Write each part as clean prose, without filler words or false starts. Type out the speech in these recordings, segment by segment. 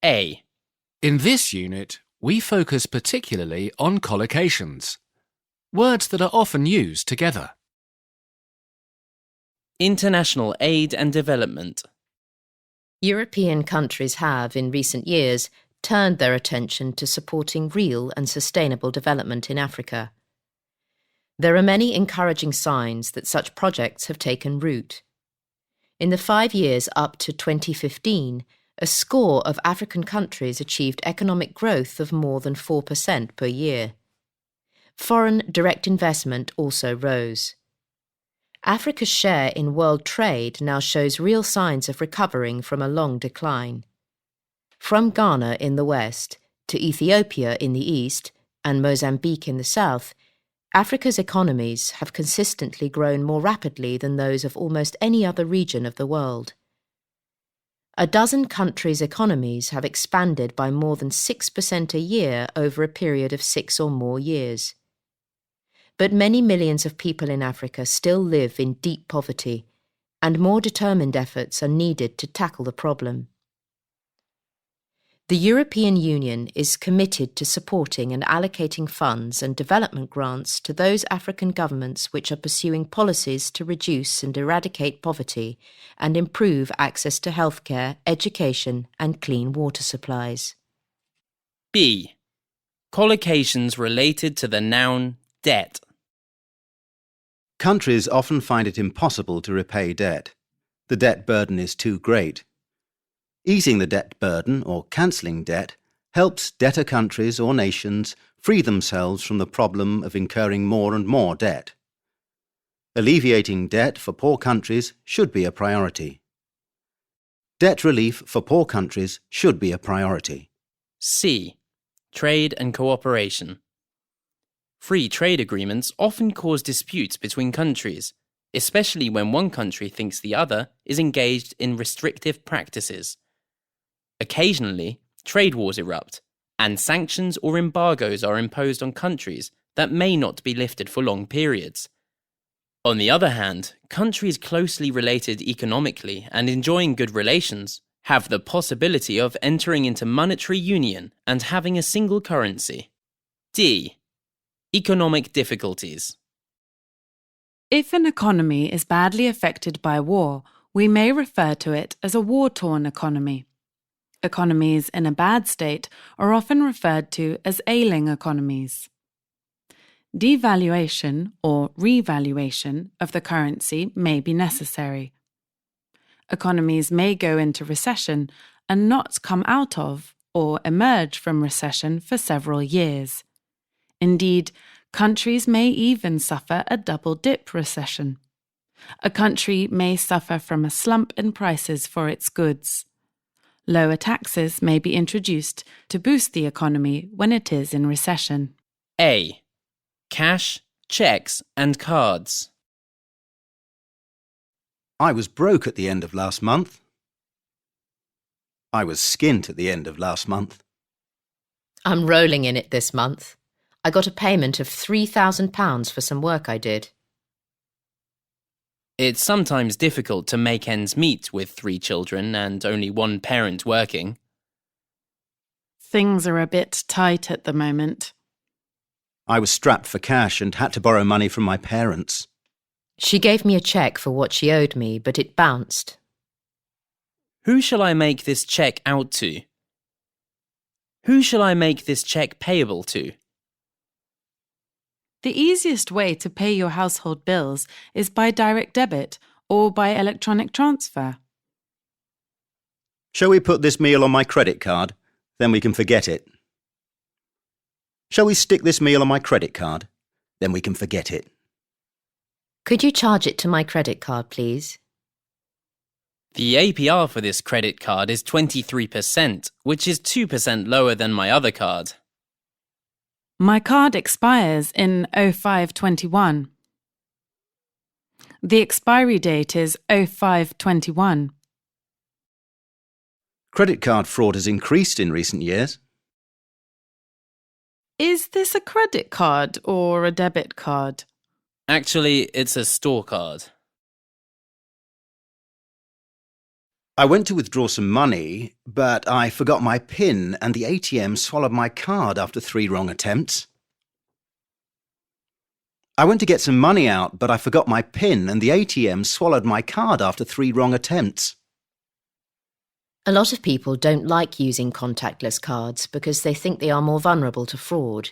A. In this unit, we focus particularly on collocations, words that are often used together. International aid and development. European countries have, in recent years, turned their attention to supporting real and sustainable development in Africa. There are many encouraging signs that such projects have taken root. In the 5 years up to 2015, a score of African countries achieved economic growth of more than 4% per year. Foreign direct investment also rose. Africa's share in world trade now shows real signs of recovering from a long decline. From Ghana in the west to Ethiopia in the east and Mozambique in the south, Africa's economies have consistently grown more rapidly than those of almost any other region of the world. A dozen countries' economies have expanded by more than 6% a year over a period of 6 or more years. But many millions of people in Africa still live in deep poverty, and more determined efforts are needed to tackle the problem. The European Union is committed to supporting and allocating funds and development grants to those African governments which are pursuing policies to reduce and eradicate poverty and improve access to healthcare, education, and clean water supplies. B. Collocations related to the noun debt. Countries often find it impossible to repay debt. The debt burden is too great. Easing the debt burden or cancelling debt helps debtor countries or nations free themselves from the problem of incurring more and more debt. Alleviating debt for poor countries should be a priority. Debt relief for poor countries should be a priority. C. Trade and cooperation. Free trade agreements often cause disputes between countries, especially when one country thinks the other is engaged in restrictive practices. Occasionally, trade wars erupt, and sanctions or embargoes are imposed on countries that may not be lifted for long periods. On the other hand, countries closely related economically and enjoying good relations have the possibility of entering into monetary union and having a single currency. D. Economic difficulties. If an economy is badly affected by war, we may refer to it as a war-torn economy. Economies in a bad state are often referred to as ailing economies. Devaluation or revaluation of the currency may be necessary. Economies may go into recession and not come out of or emerge from recession for several years. Indeed, countries may even suffer a double-dip recession. A country may suffer from a slump in prices for its goods. Lower taxes may be introduced to boost the economy when it is in recession. A. Cash, checks, and cards. I was broke at the end of last month. I was skint at the end of last month. I'm rolling in it this month. I got a payment of £3,000 for some work I did. It's sometimes difficult to make ends meet with 3 children and only one parent working. Things are a bit tight at the moment. I was strapped for cash and had to borrow money from my parents. She gave me a cheque for what she owed me, but it bounced. Who shall I make this cheque out to? Who shall I make this cheque payable to? The easiest way to pay your household bills is by direct debit or by electronic transfer. Shall we put this meal on my credit card? Then we can forget it. Shall we stick this meal on my credit card? Then we can forget it. Could you charge it to my credit card, please? The APR for this credit card is 23%, which is 2% lower than my other card. My card expires in 0521. The expiry date is 0521. Credit card fraud has increased in recent years. Is this a credit card or a debit card? Actually, it's a store card. I went to withdraw some money, but I forgot my PIN and the ATM swallowed my card after 3 wrong attempts. I went to get some money out, but I forgot my PIN and the ATM swallowed my card after 3 wrong attempts. A lot of people don't like using contactless cards because they think they are more vulnerable to fraud.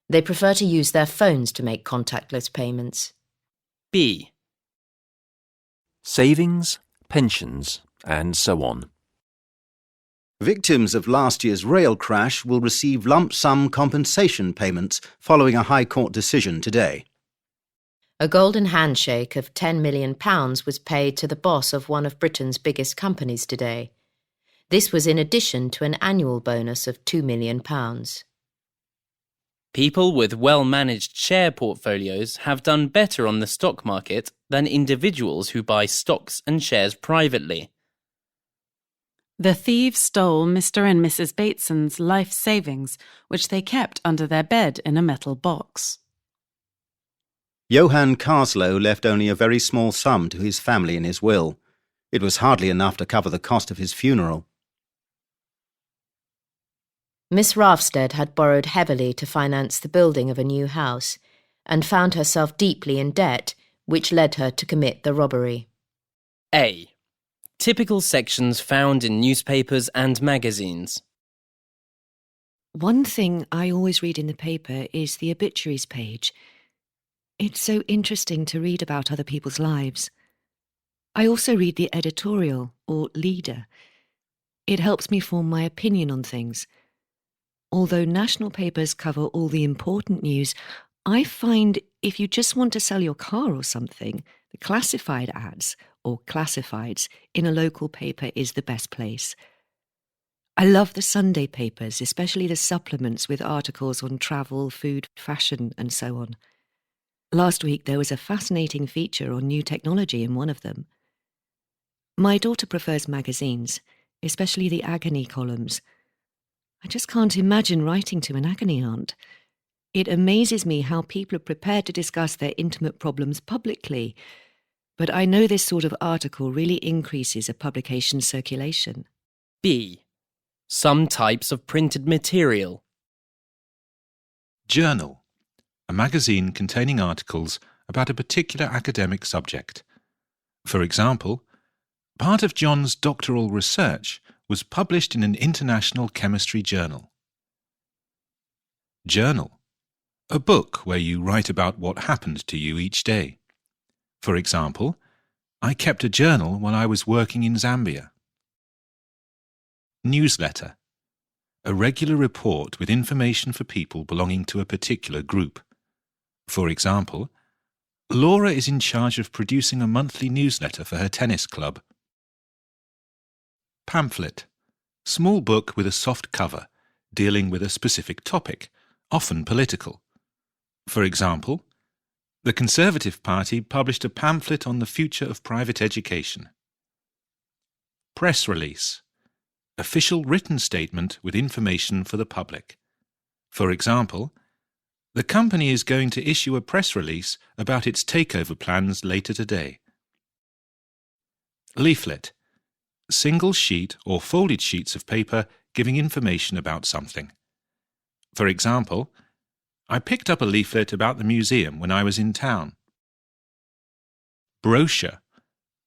They prefer to use their phones to make contactless payments. B. Savings, pensions, and so on. Victims of last year's rail crash will receive lump sum compensation payments following a High Court decision today. A golden handshake of £10 million was paid to the boss of one of Britain's biggest companies today. This was in addition to an annual bonus of £2 million. People with well-managed share portfolios have done better on the stock market than individuals who buy stocks and shares privately. The thieves stole Mr. and Mrs. Bateson's life savings, which they kept under their bed in a metal box. Johann Carslow left only a very small sum to his family in his will. It was hardly enough to cover the cost of his funeral. Miss Rafstead had borrowed heavily to finance the building of a new house and found herself deeply in debt, which led her to commit the robbery. A. Typical sections found in newspapers and magazines. One thing I always read in the paper is the obituaries page. It's so interesting to read about other people's lives. I also read the editorial, or leader. It helps me form my opinion on things. Although national papers cover all the important news, I find if you just want to sell your car or something, the classified ads, or classifieds, in a local paper is the best place. I love the Sunday papers, especially the supplements with articles on travel, food, fashion, and so on. Last week there was a fascinating feature on new technology in one of them. My daughter prefers magazines, especially the agony columns. I just can't imagine writing to an agony aunt. It amazes me how people are prepared to discuss their intimate problems publicly, but I know this sort of article really increases a publication's circulation. B. Some types of printed material. Journal, a magazine containing articles about a particular academic subject. For example, part of John's doctoral research was published in an international chemistry journal. Journal, a book where you write about what happened to you each day. For example, I kept a journal while I was working in Zambia. Newsletter, a regular report with information for people belonging to a particular group. For example, Laura is in charge of producing a monthly newsletter for her tennis club. Pamphlet, small book with a soft cover, dealing with a specific topic, often political. For example, the Conservative Party published a pamphlet on the future of private education. Press release, official written statement with information for the public. For example, the company is going to issue a press release about its takeover plans later today. Leaflet, single sheet or folded sheets of paper giving information about something. For example, I picked up a leaflet about the museum when I was in town. Brochure,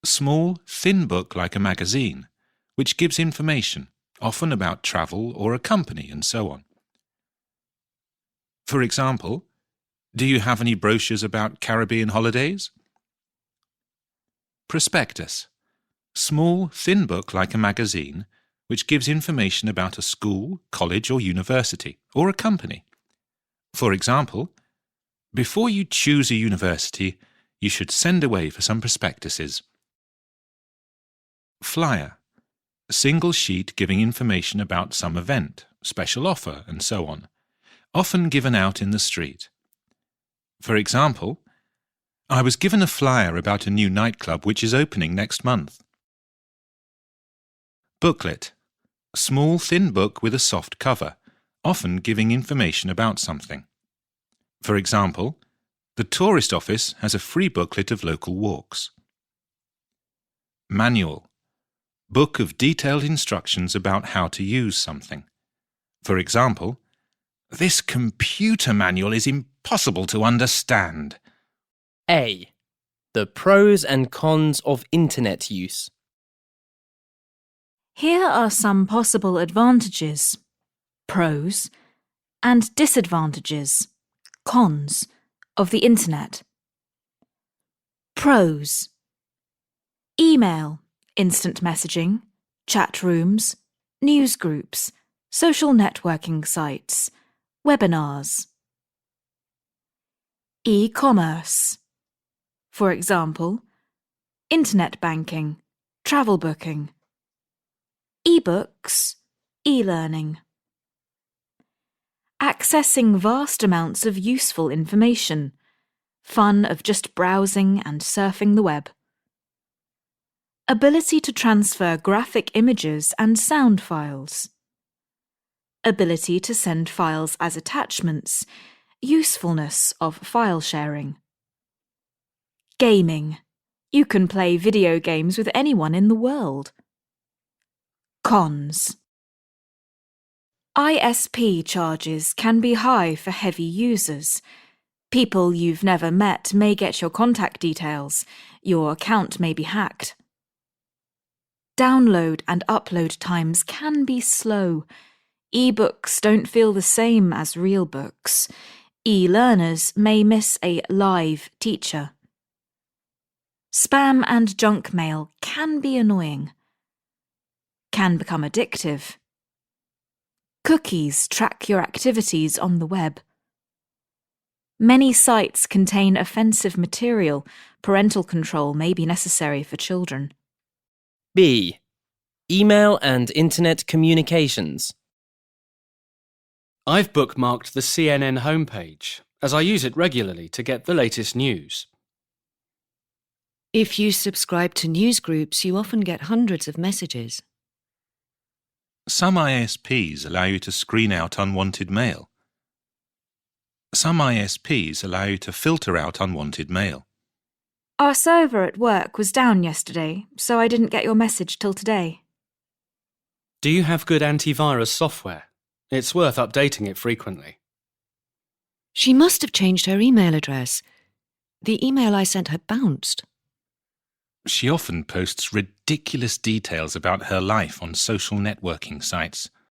small, thin book like a magazine, which gives information, often about travel or a company and so on. For example, do you have any brochures about Caribbean holidays? Prospectus, small, thin book like a magazine, which gives information about a school, college or university, or a company. For example, before you choose a university, you should send away for some prospectuses. Flyer, single sheet giving information about some event, special offer, and so on, often given out in the street. For example, I was given a flyer about a new nightclub which is opening next month. Booklet, small thin book with a soft cover, often giving information about something. For example, the tourist office has a free booklet of local walks. Manual, book of detailed instructions about how to use something. For example, this computer manual is impossible to understand. A. The pros and cons of internet use. Here are some possible advantages, pros, and disadvantages, cons, of the internet. Pros: email, instant messaging, chat rooms, news groups, social networking sites, webinars. E-commerce. For example, internet banking, travel booking. E-books, e-learning. Accessing vast amounts of useful information. Fun of just browsing and surfing the web. Ability to transfer graphic images and sound files. Ability to send files as attachments. Usefulness of file sharing. Gaming. You can play video games with anyone in the world. Cons. ISP charges can be high for heavy users. People you've never met may get your contact details. Your account may be hacked. Download and upload times can be slow. E-books don't feel the same as real books. E-learners may miss a live teacher. Spam and junk mail can be annoying. Can become addictive. Cookies track your activities on the web. Many sites contain offensive material. Parental control may be necessary for children. B. Email and internet communications. I've bookmarked the CNN homepage, as I use it regularly to get the latest news. If you subscribe to news groups, you often get hundreds of messages. Some ISPs allow you to screen out unwanted mail. Some ISPs allow you to filter out unwanted mail. Our server at work was down yesterday, so I didn't get your message till today. Do you have good antivirus software? It's worth updating it frequently. She must have changed her email address. The email I sent her bounced. She often posts ridiculous details about her life on social networking sites.